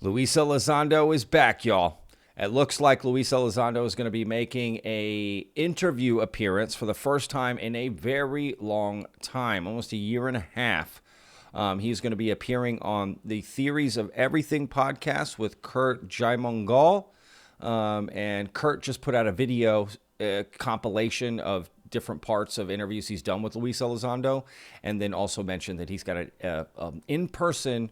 Luis Elizondo is back, y'all. It looks like Luis Elizondo is going to be making a interview appearance for the first time in a very long time, almost a year and a half. He's going to be appearing on the Theories of Everything podcast with Curt Jaimungal. And Curt just put out a video compilation of different parts of interviews he's done with Luis Elizondo, and then also mentioned that he's got an in-person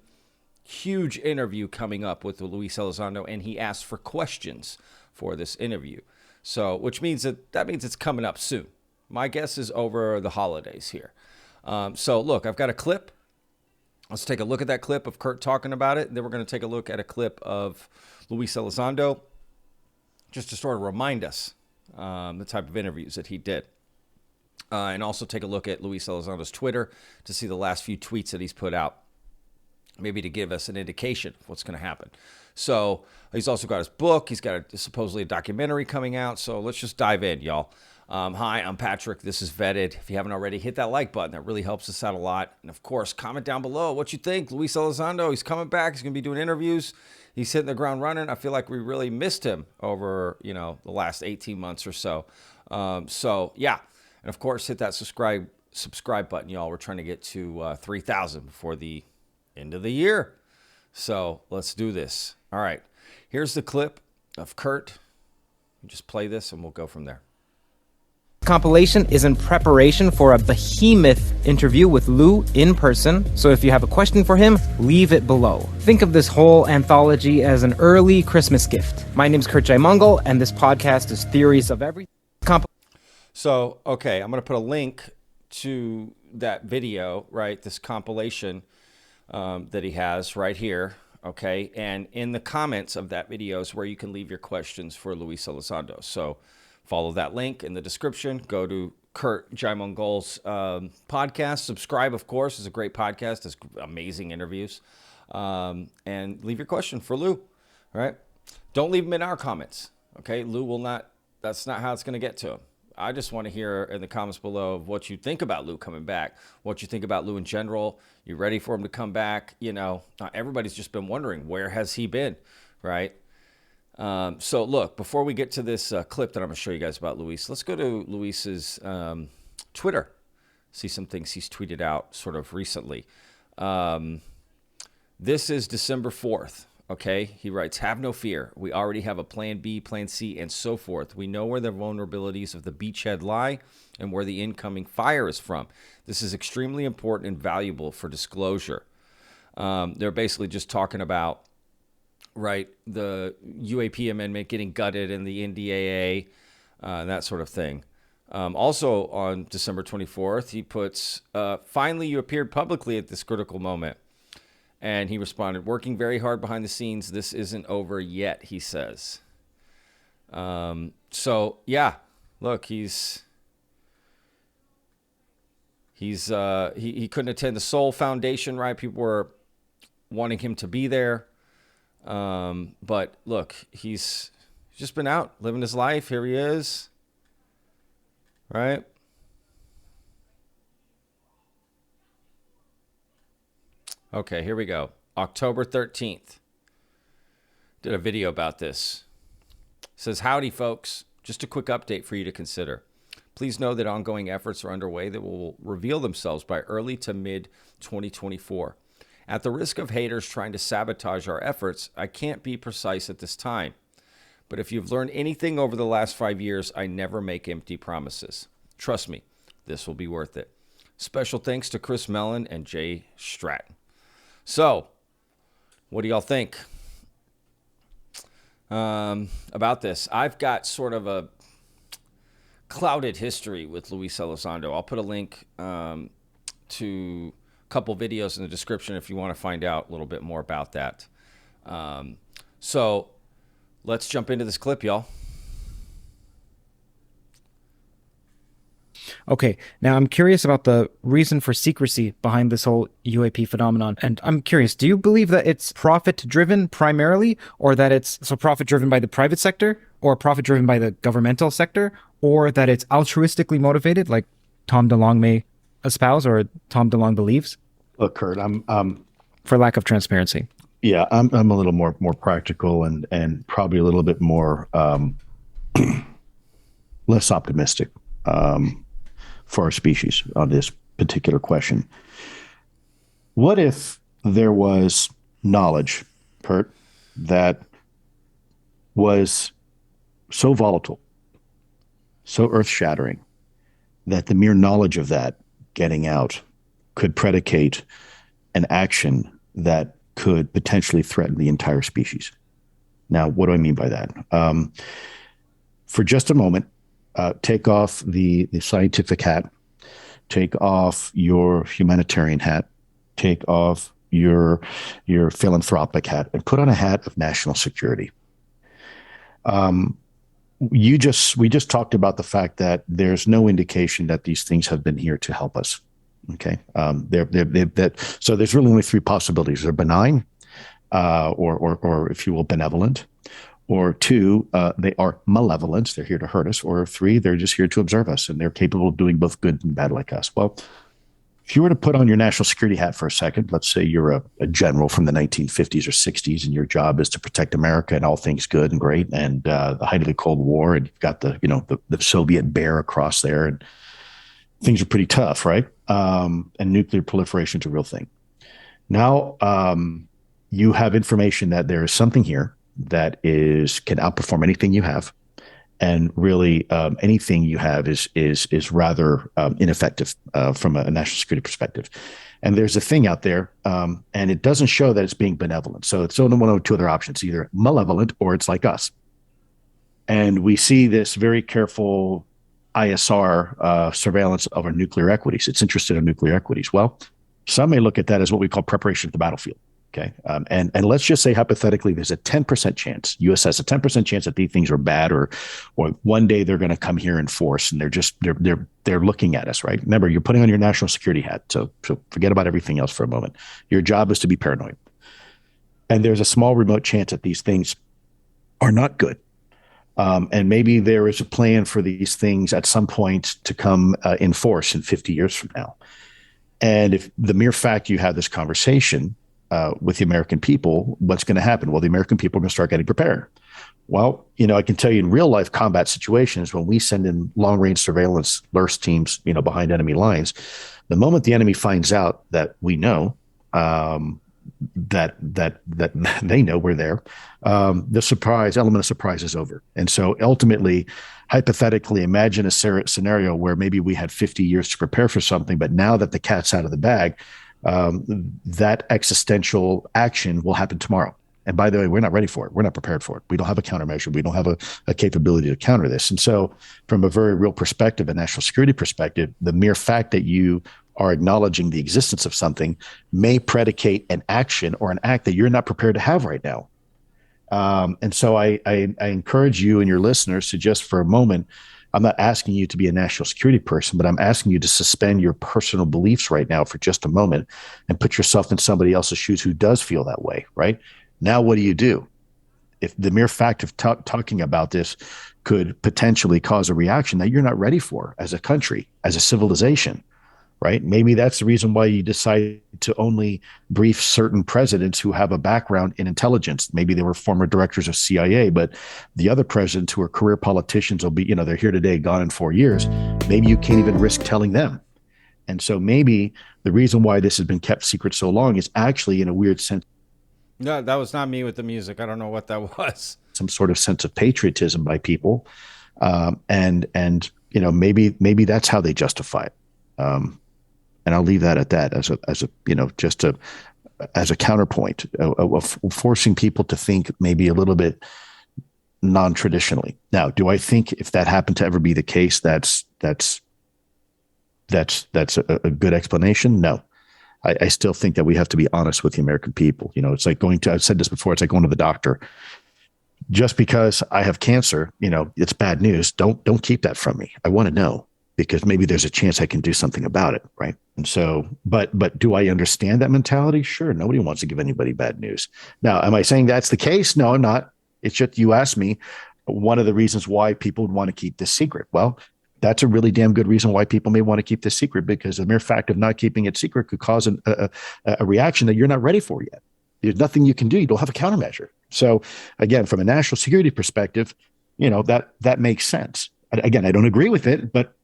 huge interview coming up with Luis Elizondo, and he asked for questions for this interview. So, which means that means it's coming up soon. My guess is over the holidays here. So, look, I've got a clip. Let's take a look at that clip of Curt talking about it. Then we're going to take a look at a clip of Luis Elizondo, just to sort of remind us the type of interviews that he did. And also take a look at Luis Elizondo's Twitter to see the last few tweets that he's put out, maybe to give us an indication of what's going to happen. So he's also got his book. He's got supposedly a documentary coming out. So let's just dive in, y'all. Hi, I'm Patrick. This is Vetted. If you haven't already, hit that like button. That really helps us out a lot. And of course, comment down below what you think. Luis Elizondo, he's coming back. He's going to be doing interviews. He's hitting the ground running. I feel like we really missed him over, the last 18 months or so. Yeah. And of course, hit that subscribe button, y'all. We're trying to get to 3,000 before the end of the year. So let's do this. All right. Here's the clip of Curt. Just play this and we'll go from there. Compilation is in preparation for a behemoth interview with Lue in person. So if you have a question for him, leave it below. Think of this whole anthology as an early Christmas gift. My name's Curt Jaimungal, and this podcast is Theories of Everything. So, okay, I'm going to put a link to that video, right? This compilation that he has right here, okay? And in the comments of that video is where you can leave your questions for Luis Elizondo. So follow that link in the description. Go to Curt Jaimungal's podcast. Subscribe, of course. It's a great podcast. It's amazing interviews. And leave your question for Lue, all right? Don't leave them in our comments, okay? Lue will not, that's not how it's going to get to him. I just want to hear in the comments below of what you think about Lue coming back, what you think about Lue in general. You ready for him to come back? Everybody's just been wondering, where has he been, right? So look, before we get to this clip that I'm going to show you guys about Luis, let's go to Luis's Twitter, see some things he's tweeted out sort of recently. This is December 4th. Okay, he writes, "Have no fear. We already have a plan B, plan C, and so forth. We know where the vulnerabilities of the beachhead lie and where the incoming fire is from. This is extremely important and valuable for disclosure." They're basically just talking about, right, the UAP amendment getting gutted and the NDAA, and that sort of thing. Also on December 24th, he puts, "Finally, you appeared publicly at this critical moment." And he responded, "Working very hard behind the scenes. This isn't over yet," he says. So yeah, look, he couldn't attend the Soul Foundation, right? People were wanting him to be there. But look, he's just been out living his life. Here he is, right? Okay, here we go. October 13th. Did a video about this. It says, "Howdy, folks. Just a quick update for you to consider. Please know that ongoing efforts are underway that will reveal themselves by early to mid 2024. At the risk of haters trying to sabotage our efforts, I can't be precise at this time. But if you've learned anything over the last 5 years, I never make empty promises. Trust me, this will be worth it. Special thanks to Chris Mellon and Jay Stratton." So, what do y'all think about this? I've got sort of a clouded history with Luis Elizondo. I'll put a link to a couple videos in the description if you want to find out a little bit more about that. So, let's jump into this clip, y'all. Okay, now I'm curious about the reason for secrecy behind this whole UAP phenomenon. And I'm curious, do you believe that it's profit-driven primarily, or that it's profit-driven by the private sector, or profit-driven by the governmental sector, or that it's altruistically motivated, like Tom DeLonge may espouse or Tom DeLonge believes? Look, Curt, for lack of transparency. Yeah, I'm a little more practical and probably a little bit more less optimistic um, for our species on this particular question. What if there was knowledge, Kurt, that was so volatile, so earth shattering, that the mere knowledge of that getting out could predicate an action that could potentially threaten the entire species? Now, what do I mean by that? For just a moment, take off the scientific hat, take off your humanitarian hat, take off your philanthropic hat, and put on a hat of national security. Um, we just talked about the fact that there's no indication that these things have been here to help us. Okay, so there's really only three possibilities: they're benign, or if you will, benevolent, or two, they are malevolent, they're here to hurt us, or three, they're just here to observe us, and they're capable of doing both good and bad like us. Well, if you were to put on your national security hat for a second, let's say you're a general from the 1950s or 60s, and your job is to protect America and all things good and great, and the height of the Cold War, and you've got the Soviet bear across there, and things are pretty tough, right? And nuclear proliferation is a real thing. Now, you have information that there is something here that can outperform anything you have, and really anything you have is rather ineffective from a national security perspective. And there's a thing out there, and it doesn't show that it's being benevolent. So it's only one of two other options: either malevolent or it's like us. And we see this very careful ISR surveillance of our nuclear equities. It's interested in nuclear equities. Well, some may look at that as what we call preparation for the battlefield. Okay. And let's just say hypothetically, there's a 10% chance, US has a 10% chance that these things are bad, or one day they're going to come here in force, and they're looking at us, right? Remember, you're putting on your national security hat. So forget about everything else for a moment. Your job is to be paranoid. And there's a small remote chance that these things are not good. And maybe there is a plan for these things at some point to come in force in 50 years from now. And if the mere fact you have this conversation with the American people, what's going to happen? Well, the American people are going to start getting prepared. Well, I can tell you in real life combat situations, when we send in long range surveillance LRS teams, behind enemy lines, the moment the enemy finds out that we know, that they know we're there, the element of surprise is over. And so ultimately, hypothetically, imagine a scenario where maybe we had 50 years to prepare for something, but now that the cat's out of the bag, that existential action will happen tomorrow. And by the way, we're not ready for it. We're not prepared for it. We don't have a countermeasure. We don't have a capability to counter this. And so from a very real perspective, a national security perspective, the mere fact that you are acknowledging the existence of something may predicate an action or an act that you're not prepared to have right now. And so I encourage you and your listeners to just for a moment, I'm not asking you to be a national security person, but I'm asking you to suspend your personal beliefs right now for just a moment and put yourself in somebody else's shoes who does feel that way, right? Now, what do? If the mere fact of talking about this could potentially cause a reaction that you're not ready for as a country, as a civilization, right? Maybe that's the reason why you decide to only brief certain presidents who have a background in intelligence. Maybe they were former directors of CIA, but the other presidents who are career politicians will be, they're here today, gone in 4 years. Maybe you can't even risk telling them. And so maybe the reason why this has been kept secret so long is actually in a weird sense. No, that was not me with the music. I don't know what that was. Some sort of sense of patriotism by people. And maybe that's how they justify it. And I'll leave that at that as a counterpoint of forcing people to think maybe a little bit non-traditionally. Now, do I think if that happened to ever be the case, that's a good explanation? No. I still think that we have to be honest with the American people. It's like I've said this before, it's like going to the doctor. Just because I have cancer, it's bad news. Don't keep that from me. I want to know, because maybe there's a chance I can do something about it, right? And so, but do I understand that mentality? Sure, nobody wants to give anybody bad news. Now, am I saying that's the case? No, I'm not. It's just you asked me one of the reasons why people would want to keep this secret. Well, that's a really damn good reason why people may want to keep this secret, because the mere fact of not keeping it secret could cause a reaction that you're not ready for yet. There's nothing you can do. You don't have a countermeasure. So again, from a national security perspective, that makes sense. Again, I don't agree with it, but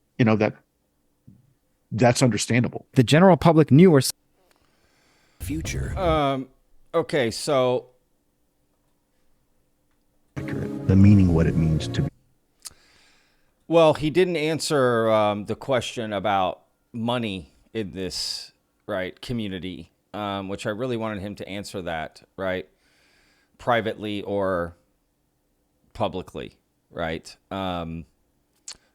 that's understandable. The general public knew or future. Okay, so The meaning, what it means to be. well, he didn't answer the question about money in this community, which I really wanted him to answer that privately or publicly, right?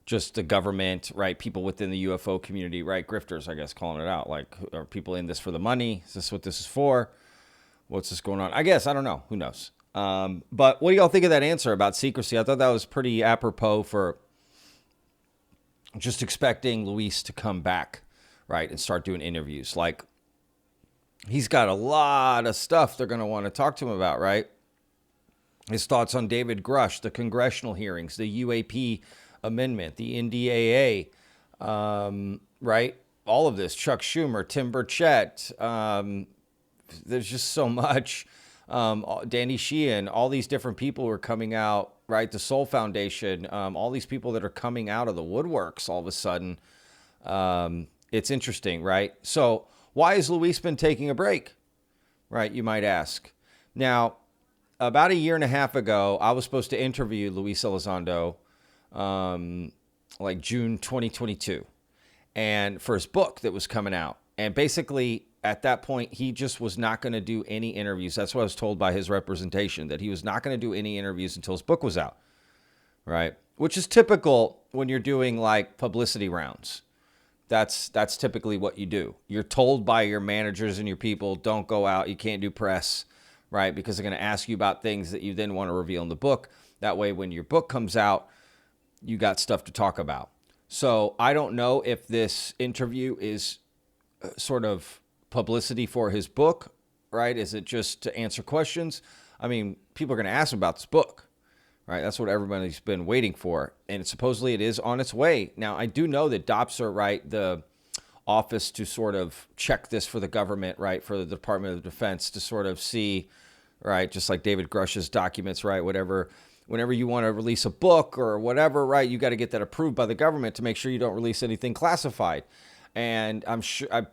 Just the government, right? People within the UFO community, right? Grifters, I guess, calling it out. Like, are people in this for the money? Is this what this is for? What's this going on? I guess, I don't know. Who knows? But what do y'all think of that answer about secrecy? I thought that was pretty apropos for just expecting Luis to come back, right? And start doing interviews. Like, he's got a lot of stuff they're going to want to talk to him about, right? His thoughts on David Grush, the congressional hearings, the UAP amendment, the NDAA, right? All of this, Chuck Schumer, Tim Burchett, there's just so much. Danny Sheehan, all these different people are coming out, right? The Soul Foundation, all these people that are coming out of the woodworks all of a sudden. It's interesting, right? So why has Luis been taking a break, right? You might ask. Now, about a year and a half ago, I was supposed to interview Lue Elizondo, like June 2022, and for his book that was coming out. And basically, at that point, he just was not going to do any interviews. That's what I was told by his representation, that he was not going to do any interviews until his book was out, right? Which is typical when you're doing like publicity rounds. That's typically what you do. You're told by your managers and your people, don't go out, you can't do press, right? Because they're going to ask you about things that you then want to reveal in the book. That way, when your book comes out, you got stuff to talk about. So I don't know if this interview is sort of publicity for his book, right? Is it just to answer questions? I mean, people are going to ask him about this book, right? That's what everybody's been waiting for. And supposedly it is on its way. Now, I do know that DOPSR, right, the office to sort of check this for the government, right, for the Department of Defense to sort of see, right, just like David Grush's documents, right, whatever. Whenever you want to release a book or whatever, right, you got to get that approved by the government to make sure you don't release anything classified. And I'm sure, I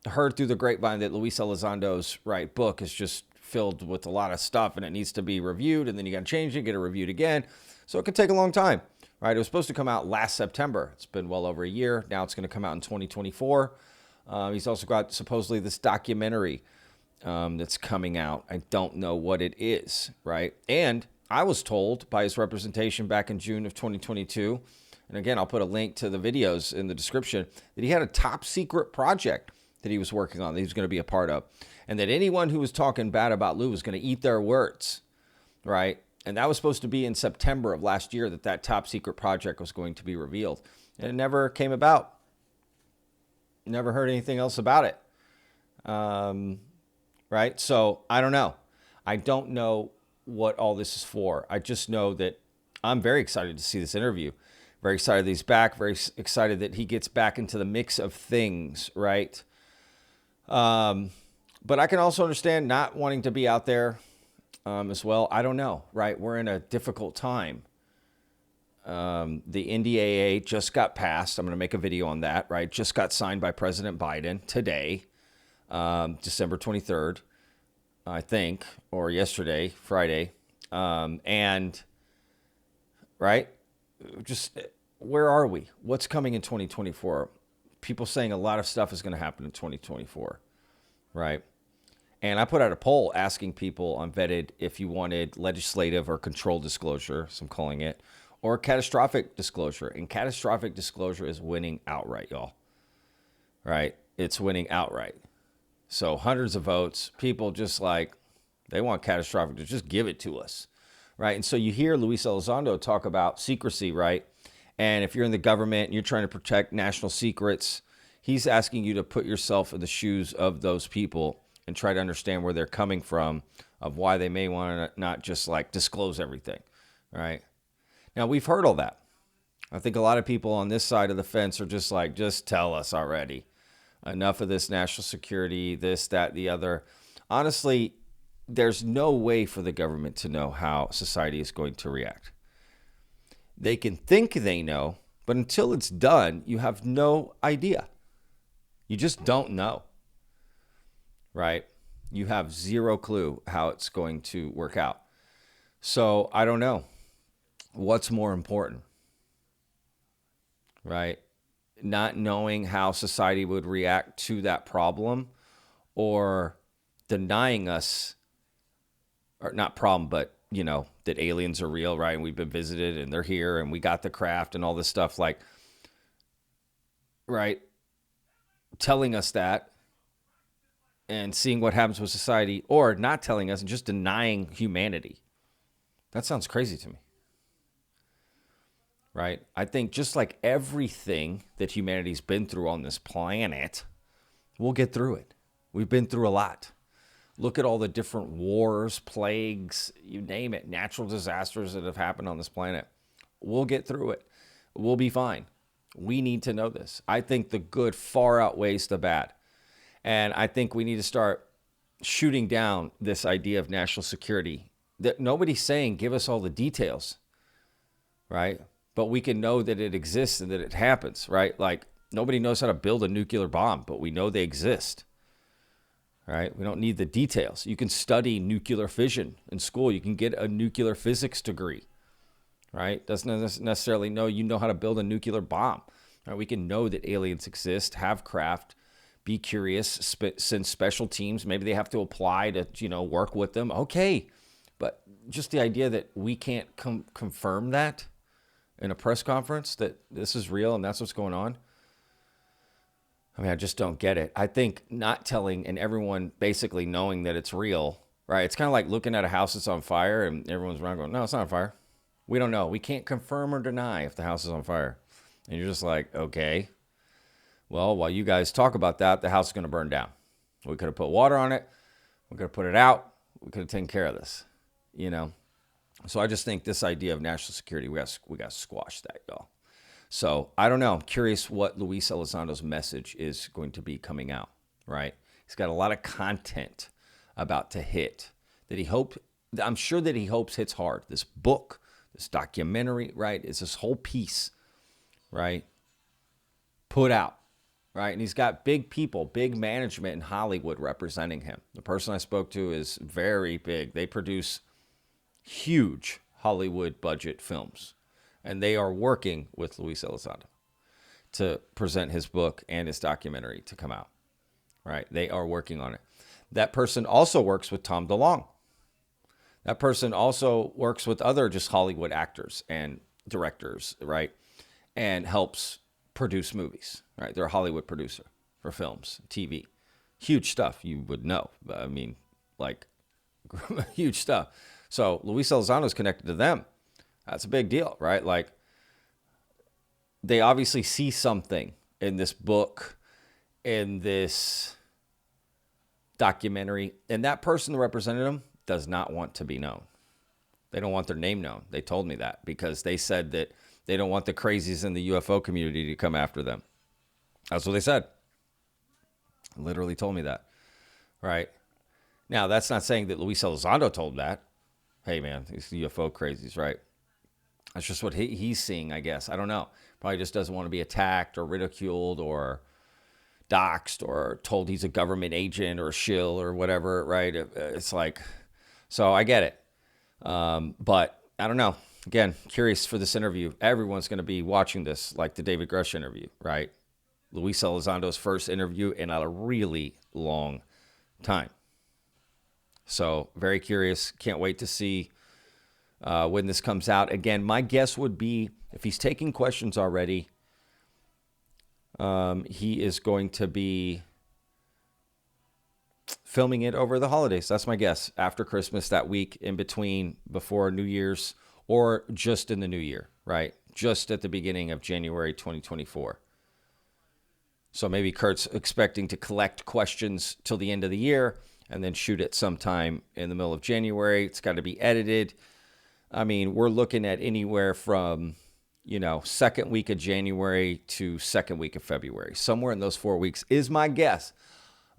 heard through the grapevine that Lue Elizondo's book is just filled with a lot of stuff and it needs to be reviewed. And then you got to change it, get it reviewed again. So it could take a long time, right? It was supposed to come out last September. It's been well over a year. Now it's going to come out in 2024. He's also got supposedly this documentary that's coming out. I don't know what it is, right? And I was told by his representation back in June of 2022, and again, I'll put a link to the videos in the description, that he had a top secret project that he was working on that he was going to be a part of. And that anyone who was talking bad about Lue was going to eat their words, right? And that was supposed to be in September of last year that top secret project was going to be revealed. And it never came about. Never heard anything else about it. Right? So I don't know. I don't know what all this is for. I just know that I'm very excited to see this interview. Very excited that he's back. Very excited that he gets back into the mix of things, right? But I can also understand not wanting to be out there as well. I don't know, right? We're in a difficult time. The NDAA just got passed. I'm going to make a video on that, right? Just got signed by President Biden today, December 23rd, I think, or yesterday, Friday. And, right? Just where are we? What's coming in 2024? People saying a lot of stuff is going to happen in 2024, right? And I put out a poll asking people on Vetted if you wanted legislative or controlled disclosure, as I'm calling it, or catastrophic disclosure. And catastrophic disclosure is winning outright, y'all. Right? It's winning outright. So hundreds of votes, people just like, they want catastrophic to just give it to us. Right? And so you hear Lue Elizondo talk about secrecy, right? And if you're in the government and you're trying to protect national secrets, he's asking you to put yourself in the shoes of those people and try to understand where they're coming from, of why they may want to not just like disclose everything, right? Now, we've heard all that. I think a lot of people on this side of the fence are just like, just tell us already. Enough of this national security, this, that, the other. Honestly, there's no way for the government to know how society is going to react. They can think they know, but until it's done, you have no idea. You just don't know, right? You have zero clue how it's going to work out. So I don't know. What's more important, right? Not knowing how society would react to that problem, or denying us, or not problem, but, you know, that aliens are real, right? And we've been visited and they're here and we got the craft and all this stuff, like, right? Telling us that and seeing what happens with society, or not telling us and just denying humanity. That sounds crazy to me, right? I think just like everything that humanity's been through on this planet, we'll get through it. We've been through a lot. Look at all the different wars, plagues, you name it, natural disasters that have happened on this planet. We'll get through it. We'll be fine. We need to know this. I think the good far outweighs the bad. And I think we need to start shooting down this idea of national security. That nobody's saying, give us all the details, right? But we can know that it exists and that it happens, right? Like, nobody knows how to build a nuclear bomb, but we know they exist. Right? We don't need the details. You can study nuclear fission in school. You can get a nuclear physics degree, right? Doesn't necessarily know you know how to build a nuclear bomb. Right? We can know that aliens exist, have craft, be curious, send special teams. Maybe they have to apply to, you know, work with them. Okay. But just the idea that we can't confirm that in a press conference, that this is real and that's what's going on. I mean, I just don't get it. I think not telling and everyone basically knowing that it's real, right? It's kind of like looking at a house that's on fire and everyone's around going, no, it's not on fire. We don't know. We can't confirm or deny if the house is on fire. And you're just like, okay, well, while you guys talk about that, the house is going to burn down. We could have put water on it. We could have put it out. We could have taken care of this, you know? So I just think this idea of national security, we got to squash that, y'all. So I don't know. I'm curious what Luis Elizondo's message is going to be coming out, right? He's got a lot of content about to hit that I'm sure that he hopes hits hard. This book, this documentary, right, is this whole piece, right, put out, right? And he's got big people, big management in Hollywood representing him. The person I spoke to is very big. They produce huge Hollywood budget films. And they are working with Luis Elizondo to present his book and his documentary to come out, right? They are working on it. That person also works with Tom DeLonge. That person also works with other just Hollywood actors and directors, right? And helps produce movies, right? They're a Hollywood producer for films, TV. Huge stuff, you would know. I mean, like, huge stuff. So Luis Elizondo is connected to them. That's a big deal, right? Like, they obviously see something in this book, in this documentary, and that person that represented them does not want to be known. They don't want their name known. They told me that because they said that they don't want the crazies in the UFO community to come after them. That's what they said. Literally told me that, right? Now, that's not saying that Luis Elizondo told that. Hey, man, these UFO crazies, right? That's just what he's seeing, I guess. I don't know. Probably just doesn't want to be attacked or ridiculed or doxxed or told he's a government agent or a shill or whatever, right? It's like, so I get it. But I don't know. Again, curious for this interview. Everyone's going to be watching this, like the David Grush interview, right? Luis Elizondo's first interview in a really long time. So very curious. Can't wait to see when this comes out. Again, my guess would be if he's taking questions already, he is going to be filming it over the holidays. That's my guess. After Christmas, that week in between, before New Year's, or just in the new year, right? Just at the beginning of January 2024. So maybe Curt's expecting to collect questions till the end of the year and then shoot it sometime in the middle of January. It's got to be edited. I mean, we're looking at anywhere from, second week of January to second week of February. Somewhere in those 4 weeks is my guess.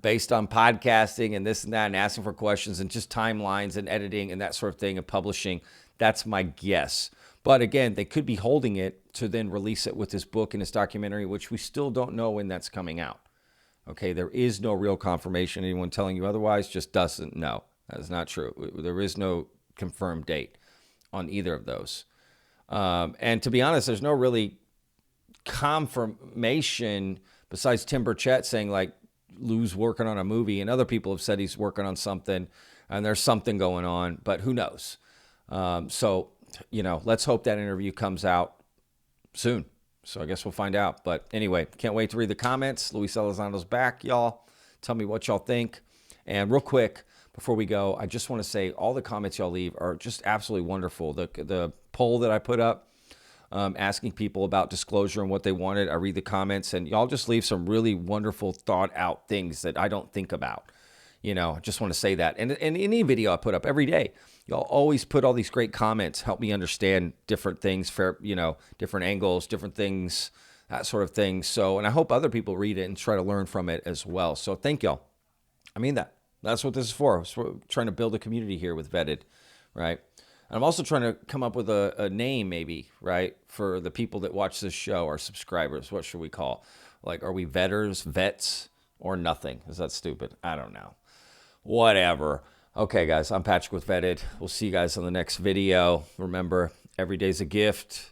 based on podcasting and this and that and asking for questions and just timelines and editing and that sort of thing and publishing. That's my guess. But again, they could be holding it to then release it with this book and this documentary, which we still don't know when that's coming out. Okay, there is no real confirmation. Anyone telling you otherwise just doesn't know. That is not true. There is no confirmed date on either of those. And to be honest, there's no really confirmation besides Tim Burchett saying like Lue's working on a movie, and other people have said he's working on something and there's something going on, but who knows? So, let's hope that interview comes out soon. So I guess we'll find out. But anyway, can't wait to read the comments. Lue Elizondo's back, y'all. Tell me what y'all think. And real quick, before we go, I just want to say all the comments y'all leave are just absolutely wonderful. The poll that I put up, asking people about disclosure and what they wanted, I read the comments, and y'all just leave some really wonderful, thought-out things that I don't think about. I just want to say that. And in any video I put up every day, y'all always put all these great comments, help me understand different things, different angles, different things, that sort of thing. So, and I hope other people read it and try to learn from it as well. So thank y'all. I mean that. That's what this is for. We're trying to build a community here with Vetted, right? And I'm also trying to come up with a name maybe, right, for the people that watch this show, our subscribers. What should we call? Like, are we vetters, vets, or nothing? Is that stupid? I don't know. Whatever. Okay, guys, I'm Patrick with Vetted. We'll see you guys on the next video. Remember, every day's a gift.